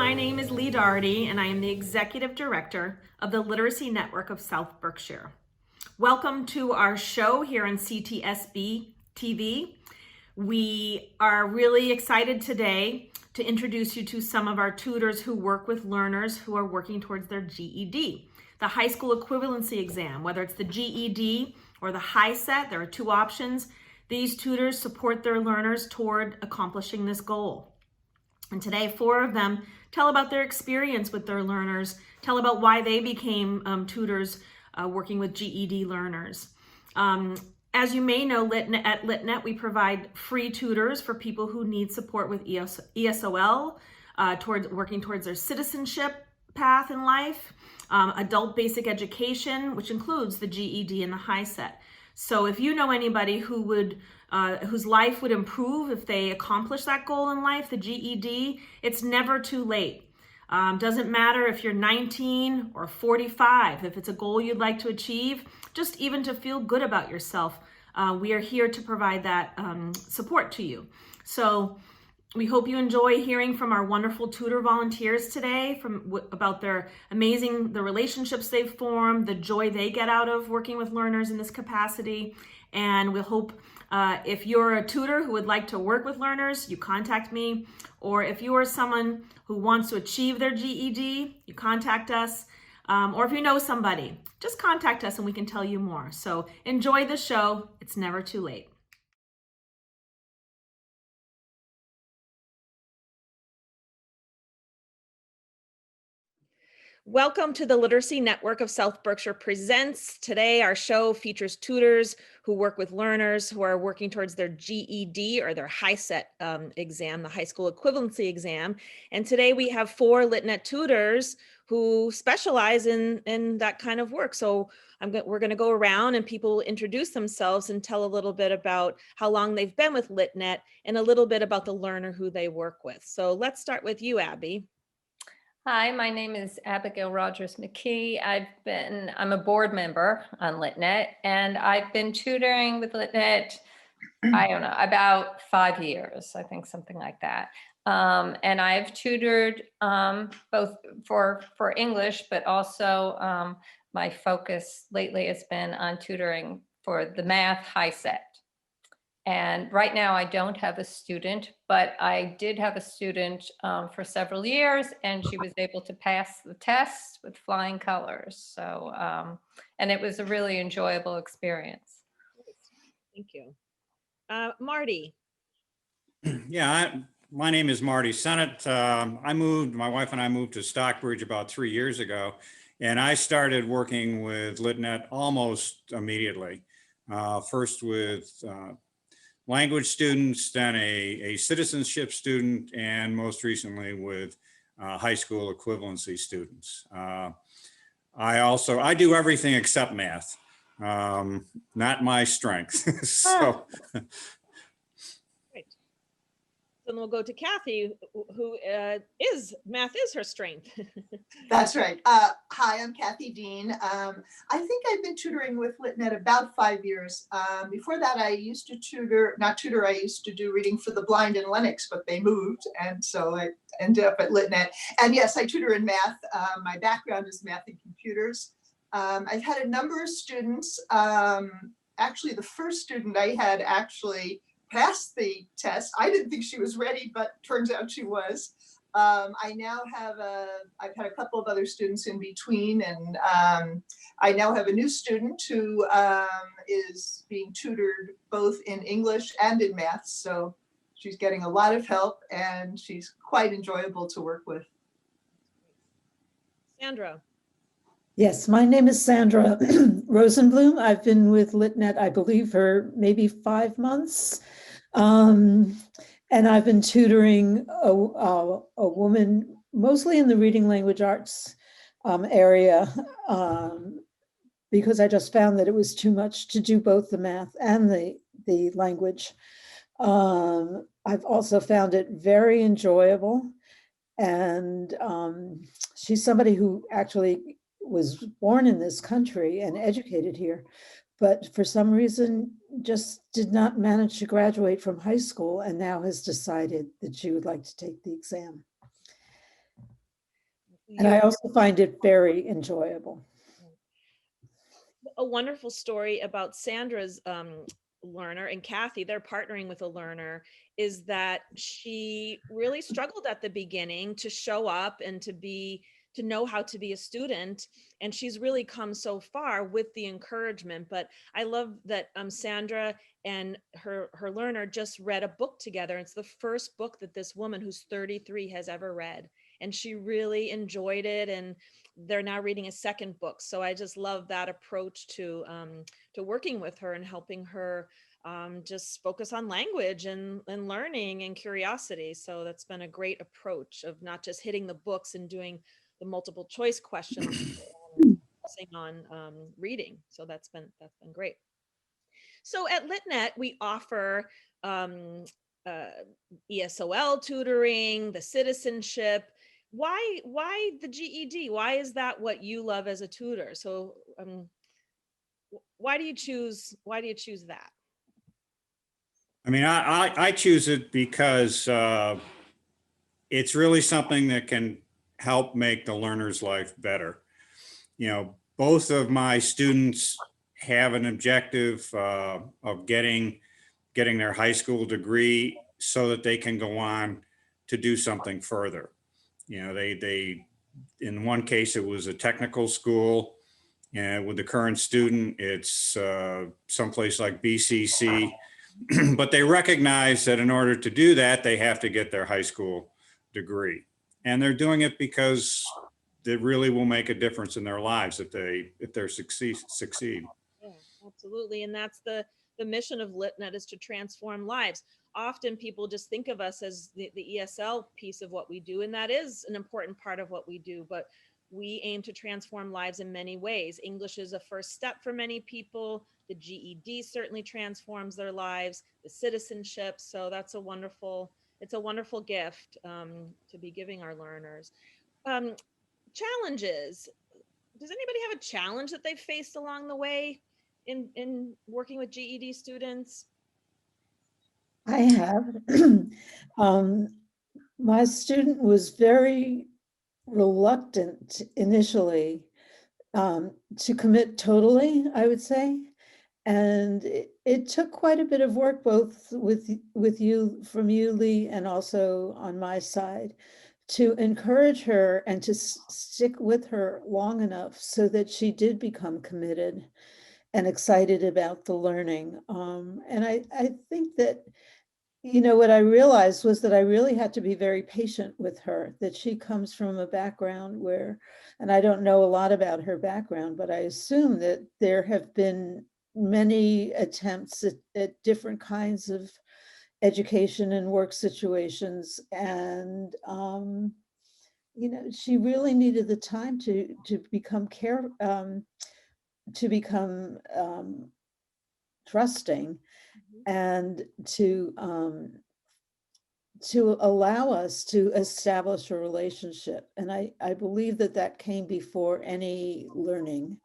my name is Lee Doherty, and I am the Executive Director of the Literacy Network of South Berkshire. Welcome to our show here on CTSB TV. We are really excited today to introduce you to some of our tutors who work with learners who are working towards their GED, the high school equivalency exam. Whether it's the GED or the Hiset, there are two options. These tutors support their learners toward accomplishing this goal. And today, 4 of them tell about their experience with their learners, tell about why they became tutors working with GED learners. As you may know, at LitNet, we provide free tutors for people who need support with ESOL, working towards their citizenship path in life, adult basic education, which includes the GED and the Hiset. So if you know anybody who would whose life would improve if they accomplish that goal in life, the GED, it's never too late. Doesn't matter if you're 19 or 45, if it's a goal you'd like to achieve, just even to feel good about yourself, we are here to provide that support to you. So we hope you enjoy hearing from our wonderful tutor volunteers today about the relationships they've formed, the joy they get out of working with learners in this capacity. And we hope if you're a tutor who would like to work with learners, you contact me. Or if you are someone who wants to achieve their GED, you contact us. Or if you know somebody, just contact us and we can tell you more. So enjoy the show. It's never too late. Welcome to the Literacy Network of South Berkshire Presents. Today, our show features tutors who work with learners who are working towards their GED or their Hiset exam, the high school equivalency exam. And today we have 4 LitNet tutors who specialize in that kind of work. So we're going to go around and people will introduce themselves and tell a little bit about how long they've been with LitNet and a little bit about the learner who they work with. So let's start with you, Abby. Hi, my name is Abigail Rogers McKee. I'm a board member on LitNet, and I've been tutoring with LitNet, I don't know, about 5 years, I think, something like that. And I've tutored both for English, but also my focus lately has been on tutoring for the math Hiset. And right now I don't have a student, but I did have a student for several years, and she was able to pass the test with flying colors. So, and it was a really enjoyable experience. Thank you. Marty. Yeah, my name is Marty Sennett. My wife and I moved to Stockbridge about 3 years ago, and I started working with LitNet almost immediately. First with language students, then a citizenship student, and most recently with high school equivalency students. I do everything except math, not my strength. So. Great. Then we'll go to Kathy, who math is her strength. That's right. Hi, I'm Kathy Dean. I think I've been tutoring with LitNet about 5 years. Before that, I used to I used to do reading for the blind in Lenox, but they moved. And so I ended up at LitNet. And yes, I tutor in math. My background is math and computers. I've had a number of students. Actually, the first student I had actually passed the test. I didn't think she was ready, but turns out she was. I now have I've had a couple of other students in between, and I now have a new student who is being tutored both in English and in math. So she's getting a lot of help, and she's quite enjoyable to work with. Sandra. Yes, my name is Sandra Rosenblum. I've been with LitNet, I believe, for maybe 5 months. And I've been tutoring a woman, mostly in the reading language arts area, because I just found that it was too much to do both the math and the language. I've also found it very enjoyable. And she's somebody who actually was born in this country and educated here, but for some reason just did not manage to graduate from high school and now has decided that she would like to take the exam. And I also find it very enjoyable. A wonderful story about Sandra's learner and Kathy, they're partnering with a learner, is that she really struggled at the beginning to show up and to know how to be a student. And she's really come so far with the encouragement. But I love that Sandra and her learner just read a book together. It's the first book that this woman who's 33 has ever read. And she really enjoyed it. And they're now reading a second book. So I just love that approach to working with her and helping her just focus on language and learning and curiosity. So that's been a great approach of not just hitting the books and doing the multiple choice questions, focusing on reading. So that's been great. So at LitNet, we offer uh, ESOL tutoring, the citizenship. Why the GED? Why is that what you love as a tutor? So why do you choose that? I mean, I choose it because it's really something that can help make the learner's life better. You know, both of my students have an objective of getting their high school degree so that they can go on to do something further. You know, they in one case, it was a technical school. And with the current student, it's someplace like BCC. But they recognize that in order to do that, they have to get their high school degree. And they're doing it because it really will make a difference in their lives if they succeed. Yeah, absolutely. And that's the mission of LitNet, is to transform lives. Often people just think of us as the ESL piece of what we do, and that is an important part of what we do, but we aim to transform lives in many ways. English is a first step for many people. The GED certainly transforms their lives, the citizenship. So that's it's a wonderful gift to be giving our learners. Challenges. Does anybody have a challenge that they've faced along the way in working with GED students? I have. My student was very reluctant initially to commit totally, I would say. And it took quite a bit of work, both with you, from you, Lee, and also on my side, to encourage her and to stick with her long enough so that she did become committed and excited about the learning. And I think that, you know, what I realized was that I really had to be very patient with her, that she comes from a background where, and I don't know a lot about her background, but I assume that there have been many attempts at different kinds of education and work situations. And, you know, she really needed the time to become trusting and to allow us to establish a relationship. And I believe that that came before any learning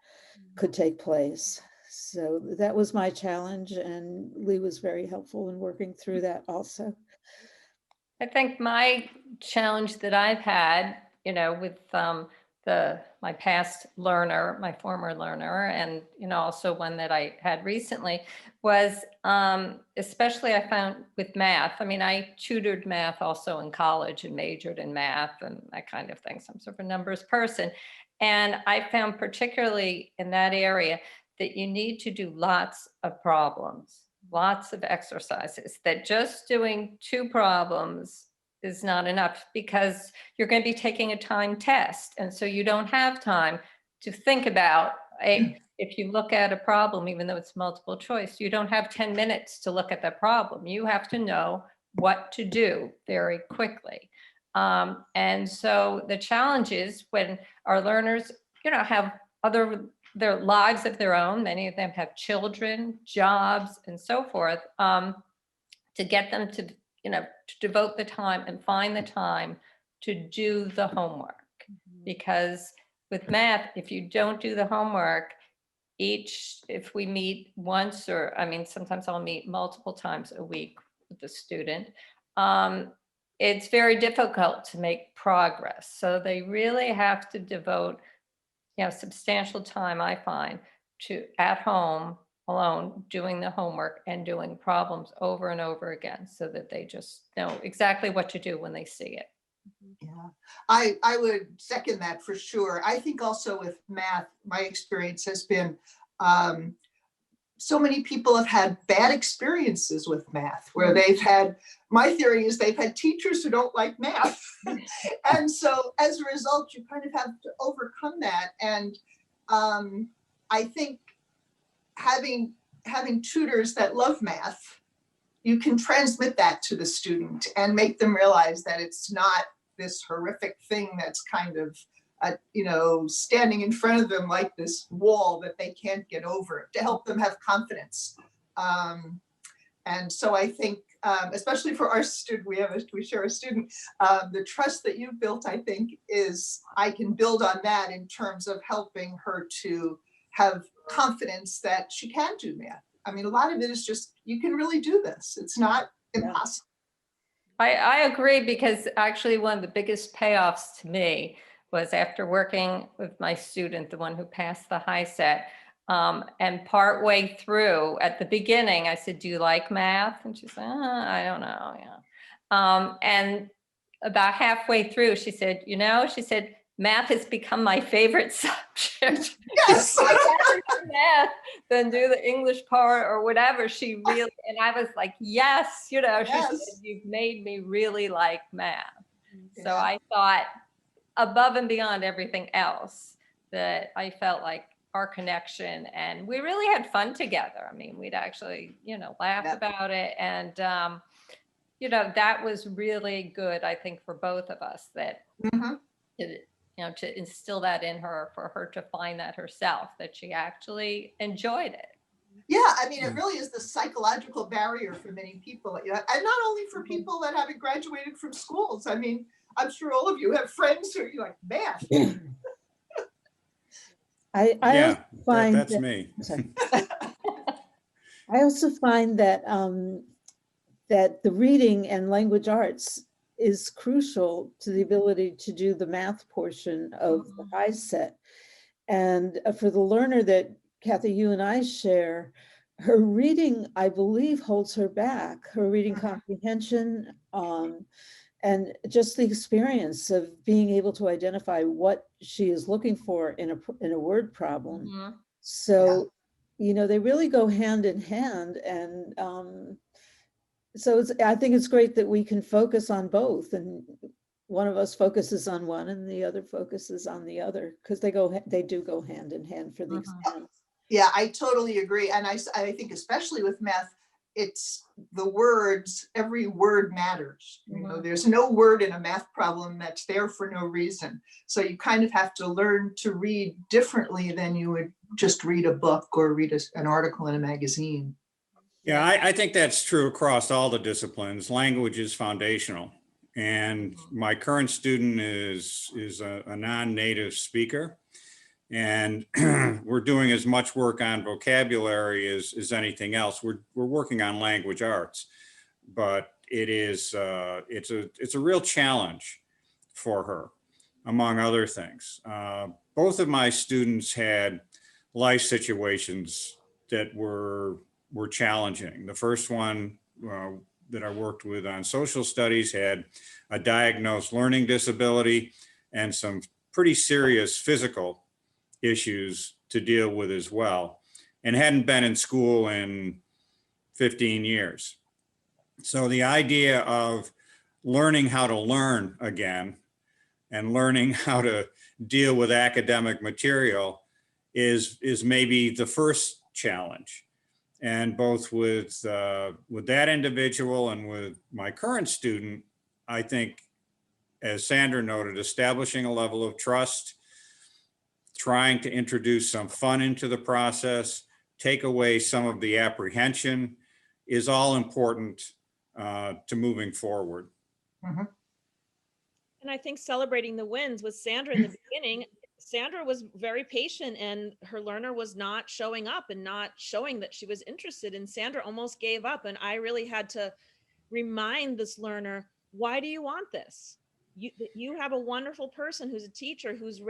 could take place. So that was my challenge, and Lee was very helpful in working through that also. I think my challenge that I've had, you know, with my past learner, my former learner, and, you know, also one that I had recently, was especially I found with math. I mean, I tutored math also in college and majored in math and that kind of thing. So I'm sort of a numbers person. And I found particularly in that area that you need to do lots of problems, lots of exercises, that just doing 2 problems is not enough, because you're going to be taking a time test. And so you don't have time to think about if you look at a problem, even though it's multiple choice, you don't have 10 minutes to look at the problem. You have to know what to do very quickly. And so the challenge is when our learners, you know, have their lives of their own, many of them have children, jobs, and so forth, to get them to, you know, to devote the time and find the time to do the homework. Because with math, if you don't do the homework, if we meet once, or I mean, sometimes I'll meet multiple times a week with the student, it's very difficult to make progress. So they really have to devote, substantial time, I find, to at home alone doing the homework and doing problems over and over again so that they just know exactly what to do when they see it. Yeah, I would second that for sure. I think also with math, my experience has been so many people have had bad experiences with math where they've had, my theory is they've had teachers who don't like math. And so as a result, you kind of have to overcome that. And I think having tutors that love math, you can transmit that to the student and make them realize that it's not this horrific thing that's kind of standing in front of them like this wall that they can't get over, to help them have confidence. And so I think, especially for our student, we share a student, the trust that you've built, I think, I can build on that in terms of helping her to have confidence that she can do math. I mean, a lot of it is just, you can really do this. It's not impossible. I agree, because actually one of the biggest payoffs to me was after working with my student, the one who passed the Hiset, and partway through, at the beginning, I said, "Do you like math?" And she said, "I don't know." Yeah. And about halfway through, she said, she said, "Math has become my favorite subject." Yes. I'd rather do math than do the English part or whatever. She really, and I was like, yes, she Yes. said, "You've made me really like math." So Yeah. I thought, above and beyond everything else, that I felt like our connection, and we really had fun together. I mean, we'd actually, laugh about it. And, that was really good, I think, for both of us, that, to instill that in her, for her to find that herself, that she actually enjoyed it. Yeah, I mean, it really is the psychological barrier for many people, and not only for people that haven't graduated from schools. I mean, I'm sure all of you have friends who are like, math. I Yeah, also find that's that, me. sorry. I also find that that the reading and language arts is crucial to the ability to do the math portion of the Hiset. And for the learner that Kathy, you and I share, her reading, I believe, holds her back. Her reading comprehension, and just the experience of being able to identify what she is looking for in a word problem. So, they really go hand in hand. And so I think it's great that we can focus on both, and one of us focuses on one and the other focuses on the other, because they do go hand in hand for the exam. Yeah, I totally agree. And I think especially with math, it's the words, every word matters. There's no word in a math problem that's there for no reason. So you kind of have to learn to read differently than you would just read a book or read an article in a magazine. Yeah, I think that's true across all the disciplines. Language is foundational. And my current student is a non-native speaker. And we're doing as much work on vocabulary as anything else. We're working on language arts, but it's a real challenge for her, among other things. Both of my students had life situations that were challenging. The first one that I worked with on social studies had a diagnosed learning disability and some pretty serious physical issues to deal with as well, and hadn't been in school in 15 years. So the idea of learning how to learn again and learning how to deal with academic material is maybe the first challenge. And both with that individual and with my current student, I think, as Sandra noted, establishing a level of trust, trying to introduce some fun into the process, take away some of the apprehension, is all important to moving forward. And I think celebrating the wins with Sandra in the beginning, Sandra was very patient and her learner was not showing up and not showing that she was interested. And Sandra almost gave up. And I really had to remind this learner why do you want this? You have a wonderful person who's a teacher who's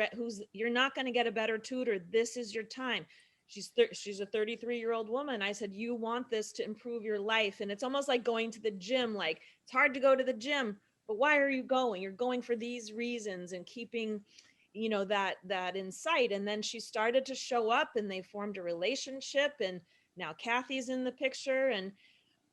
you're not going to get a better tutor. This is your time. She's a 33-year-old woman. I said, you want this to improve your life. And it's almost like going to the gym. Like, it's hard to go to the gym, but why are you going? You're going for these reasons, and keeping, that in sight. And then she started to show up, and they formed a relationship, and now Kathy's in the picture. And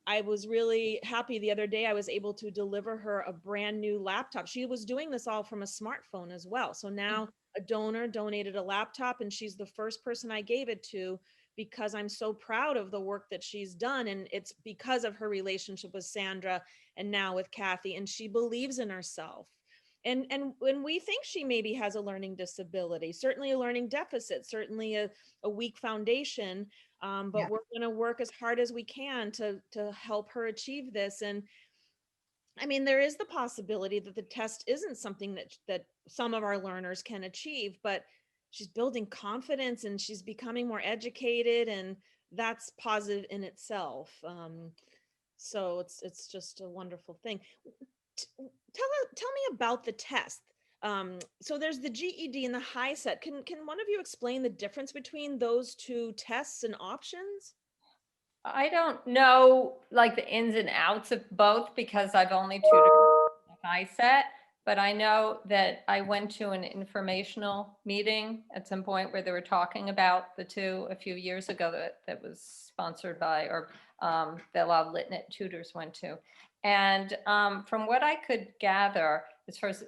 I was really happy the other day. I was able to deliver her a brand new laptop. She was doing this all from a smartphone as well. So now a donor donated a laptop, and she's the first person I gave it to, because I'm so proud of the work that she's done. And it's because of her relationship with Sandra and now with Kathy, and she believes in herself. And when we think she maybe has a learning disability, certainly a learning deficit, certainly a weak foundation, but Yeah. we're going to work as hard as we can to help her achieve this. And I mean, there is the possibility that the test isn't something that some of our learners can achieve, but she's building confidence and she's becoming more educated, and that's positive in itself. So it's just a wonderful thing. Tell me about the test. So there's the GED and the Hiset. Can one of you explain the difference between those two tests and options? I don't know like the ins and outs of both because I've only tutored Hiset, but I know that I went to an informational meeting at some point where they were talking about the two a few years ago that was sponsored by, or that a lot of LitNet tutors went to. And from what I could gather, as far as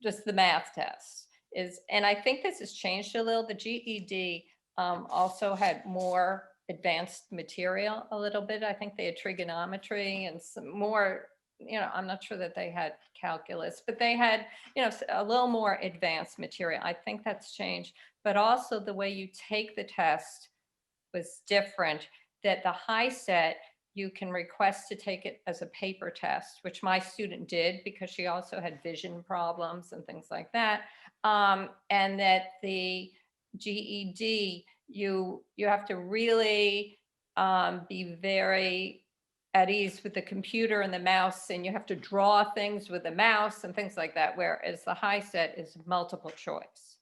just the math test is, and I think this has changed a little, the GED also had more advanced material a little bit. I think they had trigonometry and some more, I'm not sure that they had calculus, but they had, a little more advanced material. I think that's changed, but also the way you take the test was different. That the Hiset, you can request to take it as a paper test, which my student did because she also had vision problems and things like that. And that the GED, you have to really be very at ease with the computer and the mouse, and you have to draw things with the mouse and things like that, whereas the Hiset is multiple choice.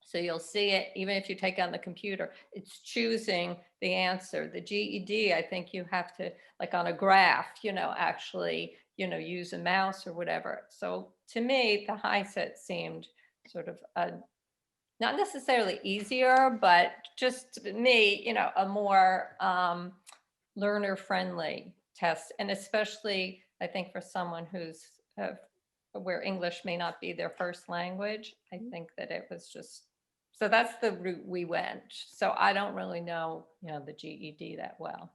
So you'll see it, even if you take on the computer, it's choosing the answer. The GED, I think you have to, like on a graph, actually, use a mouse or whatever. So to me, the Hiset seemed sort of not necessarily easier, but just to me, a more learner-friendly test. And especially, I think for someone who's where English may not be their first language, I think that it was just, so that's the route we went. So I don't really know, the GED that well.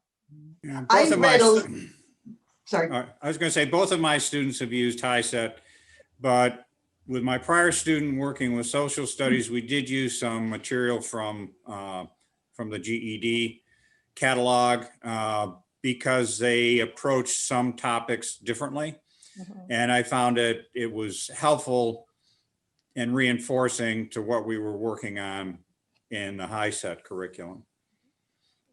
Yeah, I both of read my, Sorry. I was going to say, both of my students have used Hiset, but with my prior student working with social studies, we did use some material from the GED catalog because they approach some topics differently. Mhm. And I found it was helpful and reinforcing to what we were working on in the Hiset curriculum.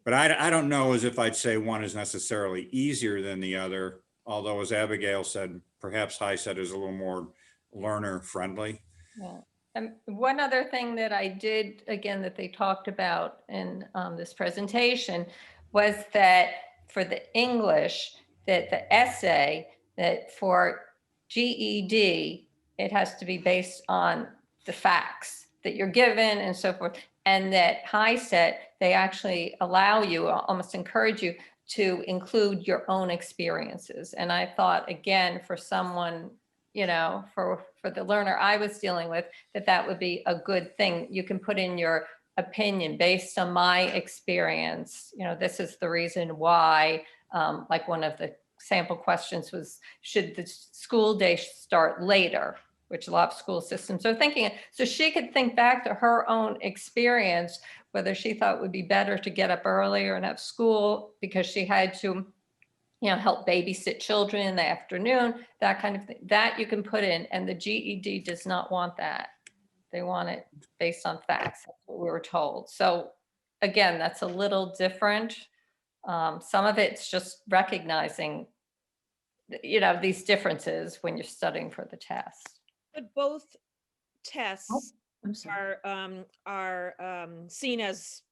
But I don't know as if I'd say one is necessarily easier than the other, although as Abigail said, perhaps Hiset is a little more learner friendly. Yeah. And one other thing that I did, again, that they talked about in this presentation was that for the English, that the essay, that for GED, it has to be based on the facts that you're given and so forth. And that Hiset, they actually allow you, almost encourage you to include your own experiences. And I thought, again, for someone, for the learner I was dealing with, that would be a good thing. You can put in your opinion based on my experience. This is the reason why, like one of the sample questions was, should the school day start later? Which a lot of school systems are thinking. So she could think back to her own experience, whether she thought it would be better to get up earlier and have school because she had to, help babysit children in the afternoon, that kind of thing. That you can put in, and the GED does not want that. They want it based on facts. That's what we were told. So again, that's a little different. Some of it's just recognizing these differences when you're studying for the test. But both tests I'm sorry. are seen as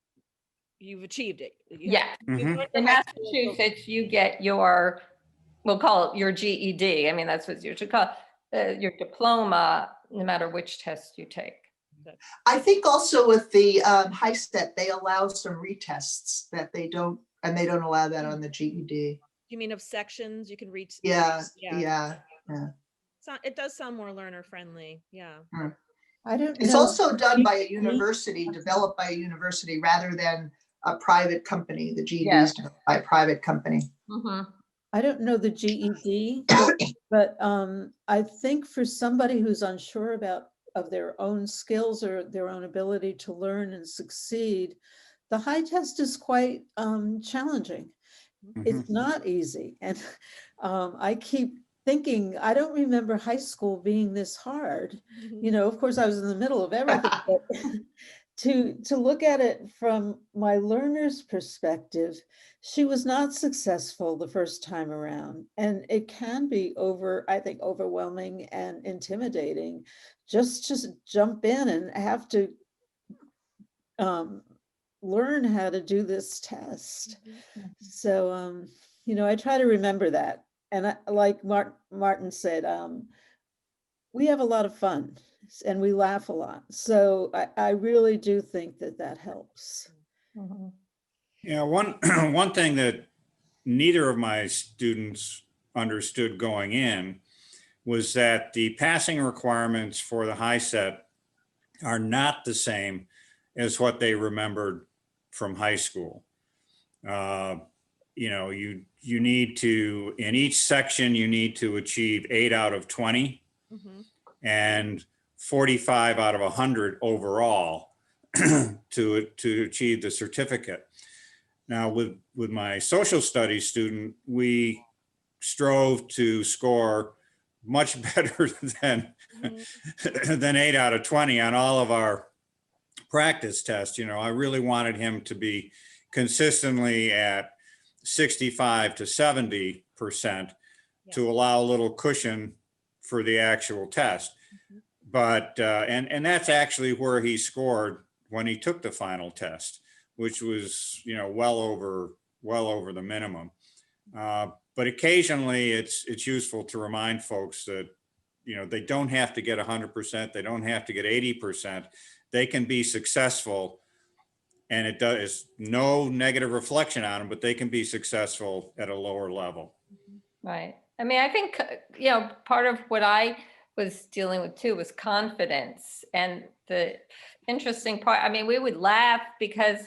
you've achieved it. Yeah. You Mhm. learned In your high school, Massachusetts, you get your, we'll call it your GED. I mean, that's what you should call it, your diploma, no matter which test you take. I think also with the Hiset, they allow some retests that they don't allow that on the GED. You mean of sections you can reach? Yeah, Yeah. yeah. It does sound more learner friendly. Yeah. I don't It's know. also done by a GED. university, developed by a university rather than a private company. The GED Yes. is developed by a private company. Mhm. I don't know the GED, but I think for somebody who's unsure of their own skills or their own ability to learn and succeed, the high test is quite challenging. It's not easy. And I keep thinking, I don't remember high school being this hard. Of course, I was in the middle of everything, but to look at it from my learner's perspective, she was not successful the first time around. And it can be I think, overwhelming and intimidating. Just jump in and have to learn how to do this test. So, I try to remember that. And like Martin said, we have a lot of fun and we laugh a lot. So I really do think that helps. Mhm. Yeah, one thing that neither of my students understood going in was that the passing requirements for the Hiset are not the same as what they remembered from high school. You need to, in each section, you need to achieve 8 out of 20 and 45 out of 100 overall to achieve the certificate. Now, with my social studies student, we strove to score much better than 8 out of 20 on all of our practice tests. I really wanted him to be consistently at 65 to 70% to allow a little cushion for the actual test. But and that's actually where he scored when he took the final test, which was well over the minimum. But occasionally it's useful to remind folks that they don't have to get 100%, they don't have to get 80%. They can be successful, and it does no negative reflection on them, but they can be successful at a lower level. Right. I mean, I think, part of what I was dealing with too was confidence. And the interesting part, I mean, we would laugh because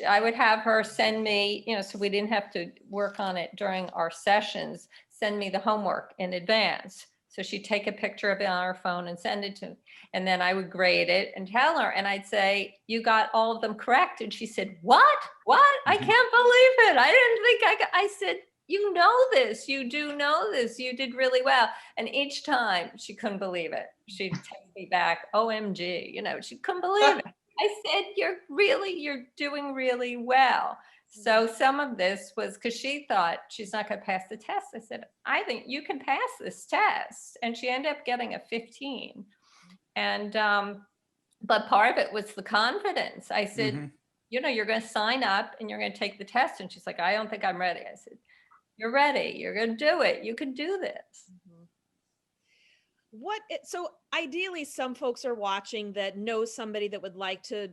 I would have her send me, so we didn't have to work on it during our sessions, send me the homework in advance. So she'd take a picture of it on her phone and send it to me. And then I would grade it and tell her, and I'd say, you got all of them correct. And she said, what? I can't believe it. I didn't think I said, you know this, you do know this, you did really well. And each time she couldn't believe it. She'd text me back, OMG, she couldn't believe it. I said, you're doing really well. So some of this was because she thought she's not going to pass the test. I said, I think you can pass this test. And she ended up getting a 15. And, but part of it was the confidence. I said, you're going to sign up and you're going to take the test. And she's like, I don't think I'm ready. I said, you're ready. You're going to do it. You can do this. So ideally, some folks are watching that know somebody that would like to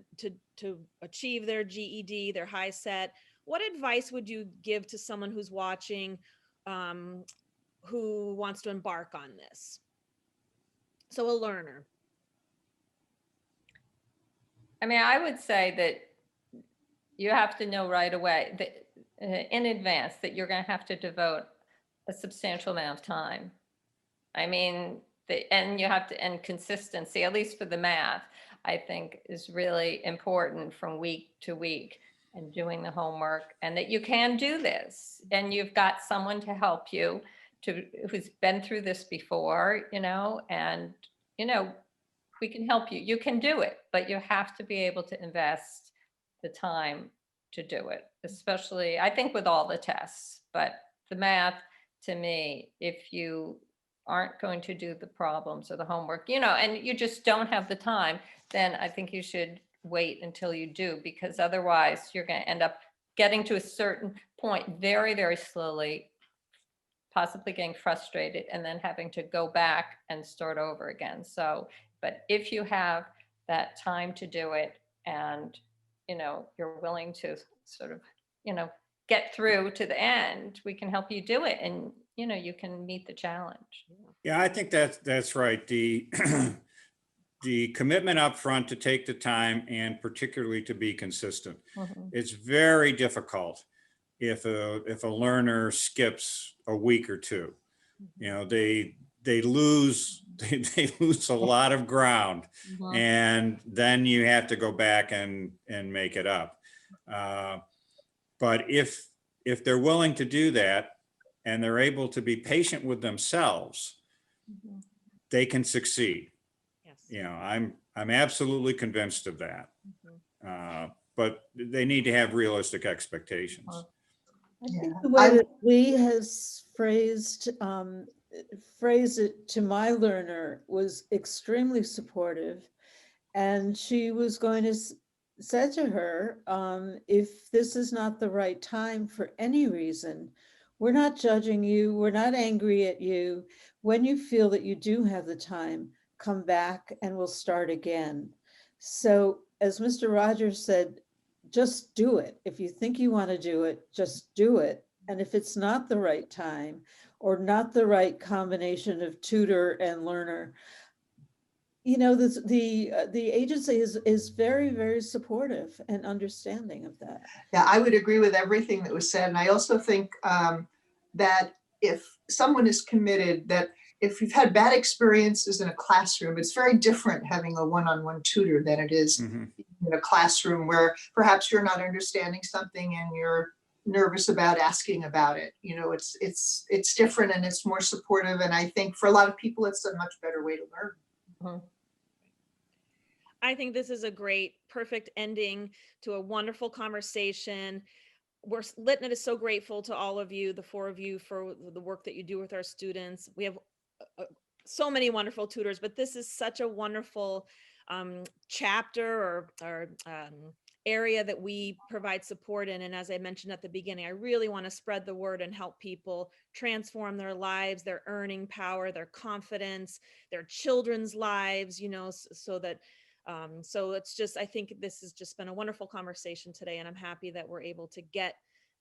achieve their GED, their Hiset. What advice would you give to someone who's watching, who wants to embark on this? So a learner. I mean, I would say that you have to know right away that in advance that you're going to have to devote a substantial amount of time. I mean, and consistency, at least for the math, I think is really important from week to week, and doing the homework, and that you can do this and you've got someone to help you who's been through this before, and, we can help you. You can do it, but you have to be able to invest the time to do it, especially, I think, with all the tests, but the math, to me, if you aren't going to do the problems or the homework, you know, and you just don't have the time, then I think you should wait until you do, because otherwise you're going to end up getting to a certain point very, very slowly, possibly getting frustrated and then having to go back and start over again. So, but if you have that time to do it and, you know, you're willing to sort of, you know, get through to the end, we can help you do it, and, you know, you can meet the challenge. Yeah, I think that's right. The commitment up front to take the time and particularly to be consistent. Mhm. It's very difficult if a learner skips a week or two. You know, they lose they lose a lot of ground, Mhm. and then you have to go back and make it up. But if they're willing to do that and they're able to be patient with themselves, Mhm. they can succeed. Yes. You know, I'm absolutely convinced of that. But they need to have realistic expectations. Uh-huh. I think Yeah, the way I- that Lee has phrased it to my learner was extremely supportive. And she was going to say to her, if this is not the right time for any reason, we're not judging you, we're not angry at you. When you feel that you do have the time, come back and we'll start again. So as Mr. Rogers said, just do it. If you think you want to do it, just do it. And if it's not the right time or not the right combination of tutor and learner, you know, the agency is very, very supportive and understanding of that. Yeah, I would agree with everything that was said. And I also think that if someone is committed, that if you've had bad experiences in a classroom, it's very different having a one-on-one tutor than it is Mhm. in a classroom where perhaps you're not understanding something and you're nervous about asking about it. You know, it's different and it's more supportive. And I think for a lot of people, it's a much better way to learn. Mhm. I think this is a great, perfect ending to a wonderful conversation. LitNet is so grateful to all of you, the four of you, for the work that you do with our students. We have so many wonderful tutors, but this is such a wonderful chapter or area that we provide support in. And as I mentioned at the beginning, I really want to spread the word and help people transform their lives, their earning power, their confidence, their children's lives, you know, so that so it's just, I think this has just been a wonderful conversation today, and I'm happy that we're able to get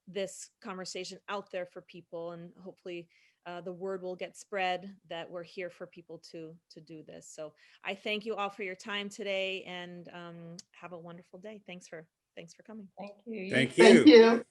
this conversation out there for people, and hopefully the word will get spread that we're here for people to do this. So I thank you all for your time today, and have a wonderful day. Thanks for coming. Thank you. Thank Thank you. you.